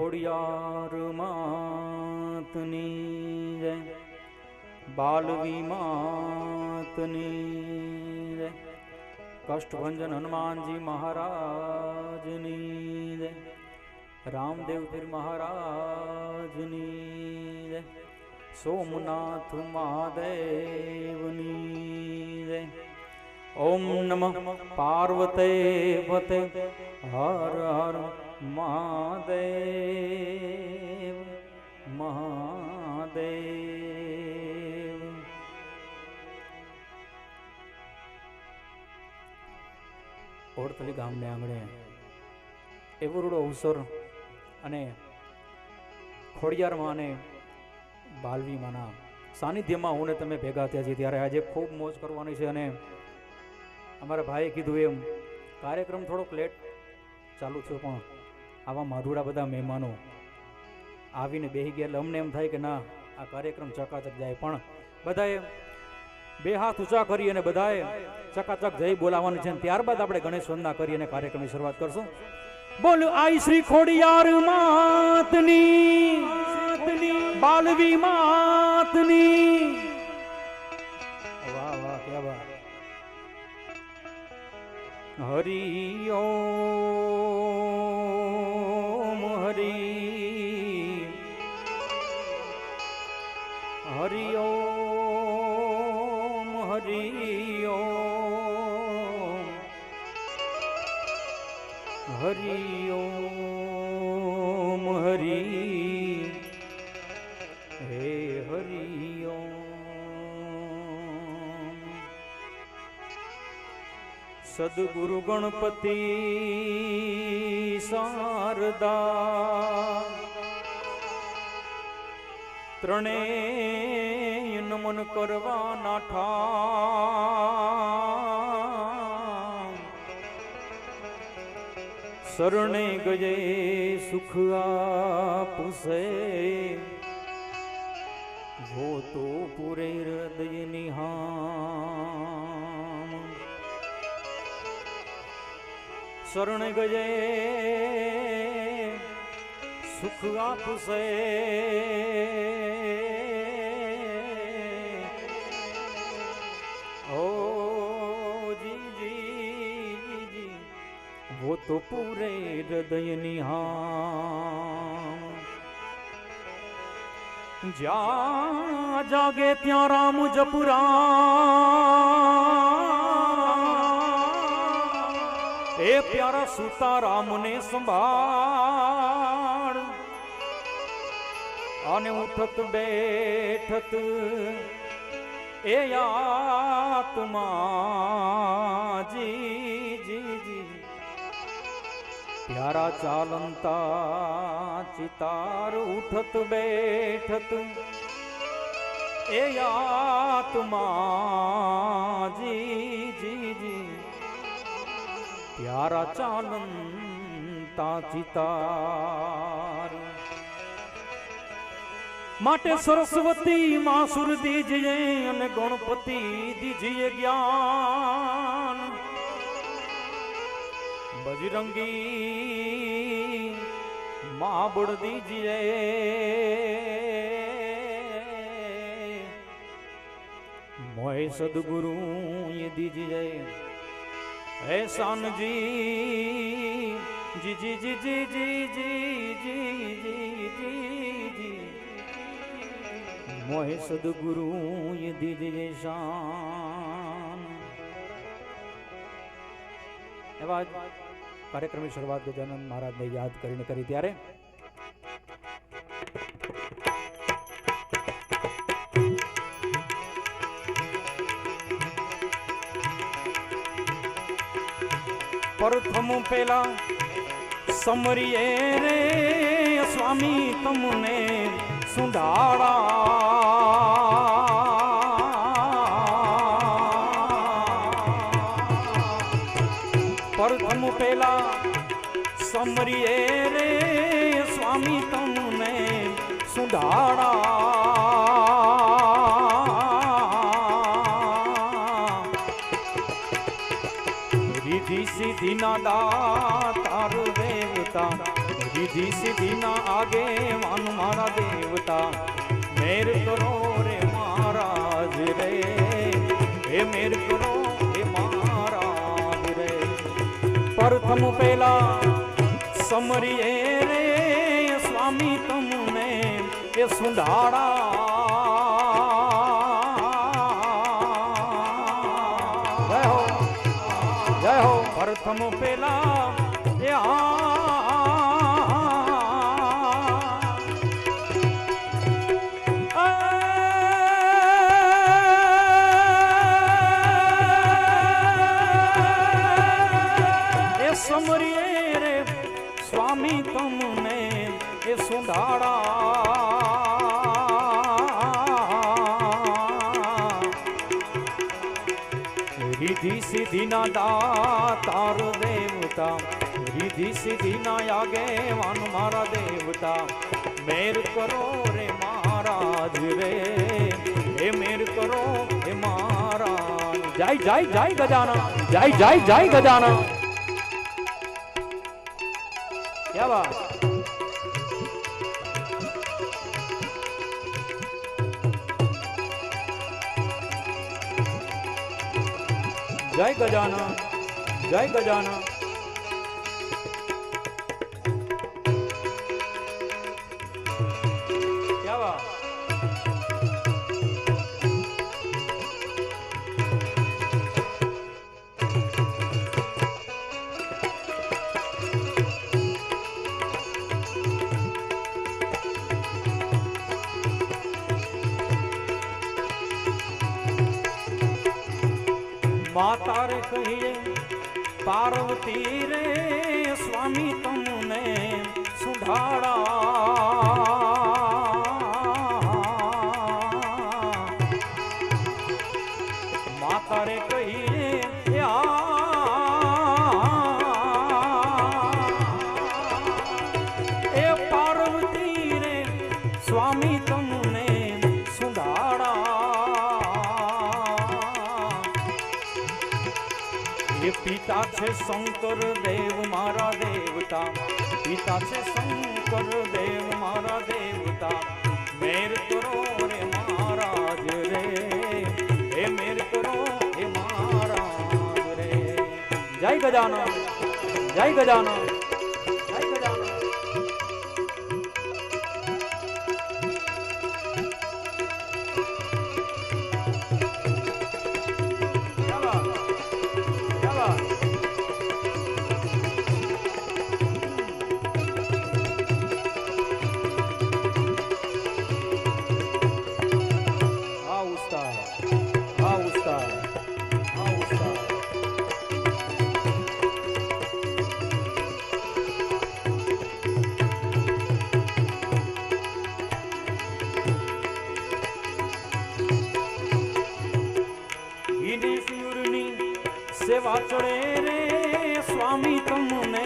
ખોડિયાર માતની જય, બાલવી માતની જય, કષ્ટભંજન હનુમાનજી મહારાજની જય, રામદેવ પીર મહારાજની જય, સોમનાથ મહાદેવની જય। ઓમ નમઃ પાર્વતી પતે હર હર મહાદેવ મહાદેવ। ઓડતલી ગામને આંગણે એવો રૂડો અવસર અને ખોડિયારમાં અને બાલવીમાંના સાનિધ્યમાં હું ને તમે ભેગા થયા છીએ ત્યારે આજે ખૂબ મોજ કરવાની છે। અને અમારા ભાઈએ કીધું એમ કાર્યક્રમ થોડોક લેટ ચાલુ થયો, પણ આવા માધુડા બધા મહેમાનો આવીને બેસી ગયા એટલે અમને એમ થાય કે ના આ કાર્યક્રમ ચકાચક જાય, પણ બધાએ બે હાથ ઊંચા કરી અને બધાએ ચકાચક જઈ બોલાવવાની છે। ત્યારબાદ આપણે ગણેશ વંદના કરી અને કાર્યક્રમની શરૂઆત કરશું। બોલ આઈ શ્રી ખોડિયાર માતની, બાલવી માતની। વાહ વાહ ક્યા વાહ। હરિ ઓમ હરિ હરિ ઓમ હરિ ઓમ હરિ ઓમ હરિ હે હરિ ઓમ। સદગુરુ ગણપતિ શારદા ત્રણેય નમન કરવાના ઠામ, શરણે ગજે સુખ આપશે वो तो पूरे हृदय निहाम। शरण गए सुख आपसे ओ जी जी जी वो तो पूरे हृदय निहाम। जा जागे त्या राम जपुरा ए प्यारा सूता राम ने संभाल, आने उठत बैठत ए आत्मा जी जी जी प्यारा चालंता चितार उठत बैठत ए आत्मा जी जी जी प्यारा चालंता चितार। माटे सरस्वती मासुर दीजिए अने गणपति दीजिए ज्ञान, बजरंगी महाबड़ दीजिए मोहे सदगुरु ये दीजिए एहसान जी जी जी जी जी जी जी जी जी जी जी मोहे सदगुरु ये दीजिए शान। एवा कार्यक्रम की शुरुआत गजानन महाराज ने याद કરીને કરી ત્યારે प्रथम पेला समरिए रे स्वामी तमने सुंधाड़ा, प्रथम पेला समरिए रे स्वामी तमने सुंधाड़ा। रिधि सीधी ना दातार देवता रिद्धि सिद्धि ना आगे मान मारा देवता मेर करो रे महाराज रे हे मेर करो हे महाराज रे प्रथम पहला समरिए रे स्वामी तुमने ये सुंधाड़ा जय हो प्रथम पहला समरिए रे स्वामी तुमने ये सुंधाड़ा रिद्धि सिद्धि ना दातार देवता रिद्धि सिद्धि ना आगे वन मारा देवता मेर करो रे महाराज रे हे मेर करो हे महाराज जय जय जय गजाना जय जय जय गजाना क्या बात जय गजाना जय गजाना क्या बात माता रे कहिए पार्वती रे स्वामी तुमने सुधारा माता रे कहिए ए पार्वती रे स्वामी तुमने सुधारा ये पिता छे शंकर देव मारा देवता पिता छे शंकर देव मारा देवता मेर करो रे महाराज रे हे मेर करो हे महाराज रे जय गजाना जय गजाना जय गजाना सेवा चढ़े रे स्वामी तुमने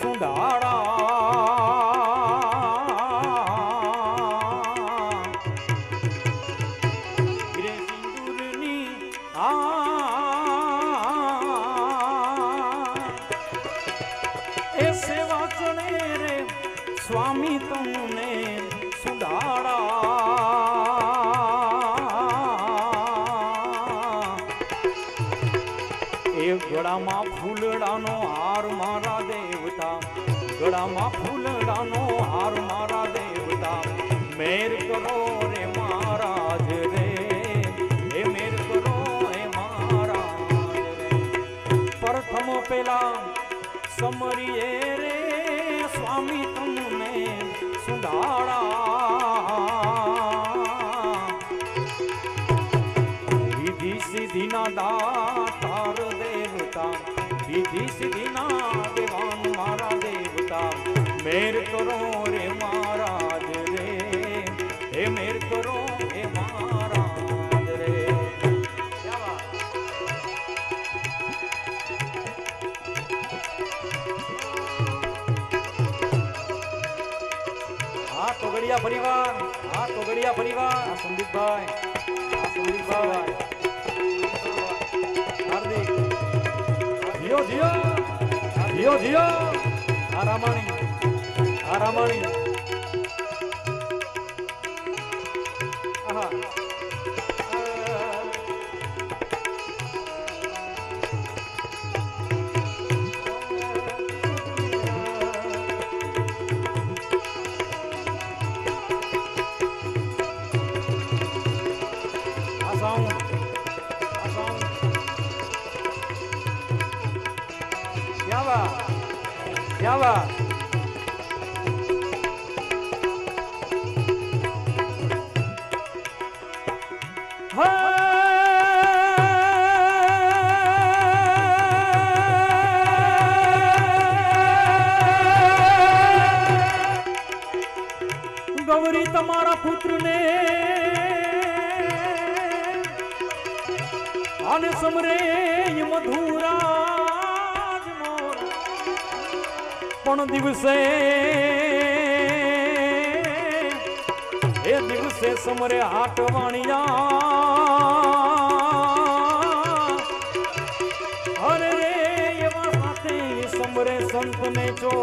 सुधारा गिरे सिंदूरनी ए सेवा चढ़े रे स्वामी तुमने सुधारा गळाમાં ફૂલડાનો હાર મારા દેવતા ગળામાં ફૂલડાનો હાર મારા દેવતા મેર કરો રે મહારાજ રે હે મેર કરો હે મહારાજ રે પ્રથમ પેલા સમરીએ રે સ્વામી તમને સુધારા रिद्धि सिद्धि ना दातार देवता रिद्धि सिद्धि ना देवान मारा देवता मेर करो रे महाराज रे हे मेर करो हे महाराज रे क्या बात हाँ तोगड़िया परिवार संदीप भाई हार्दिक जियो जियो जियो जियो आ रामाणी આ રામાણી આહા क्या बात गौरी तमारा पुत्र ने आने समरे मधुरा पण दिवसे ए दिवसे समरे हाटवाणिया अरे रे एवा साथे समरे संत ने जो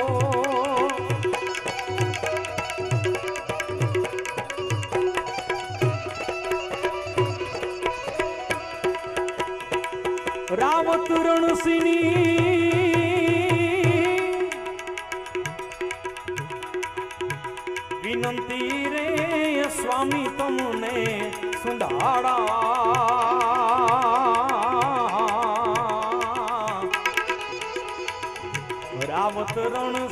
रावत रणसिनी विनंती रे स्वामी तमने सुंधाड़ा रावत रण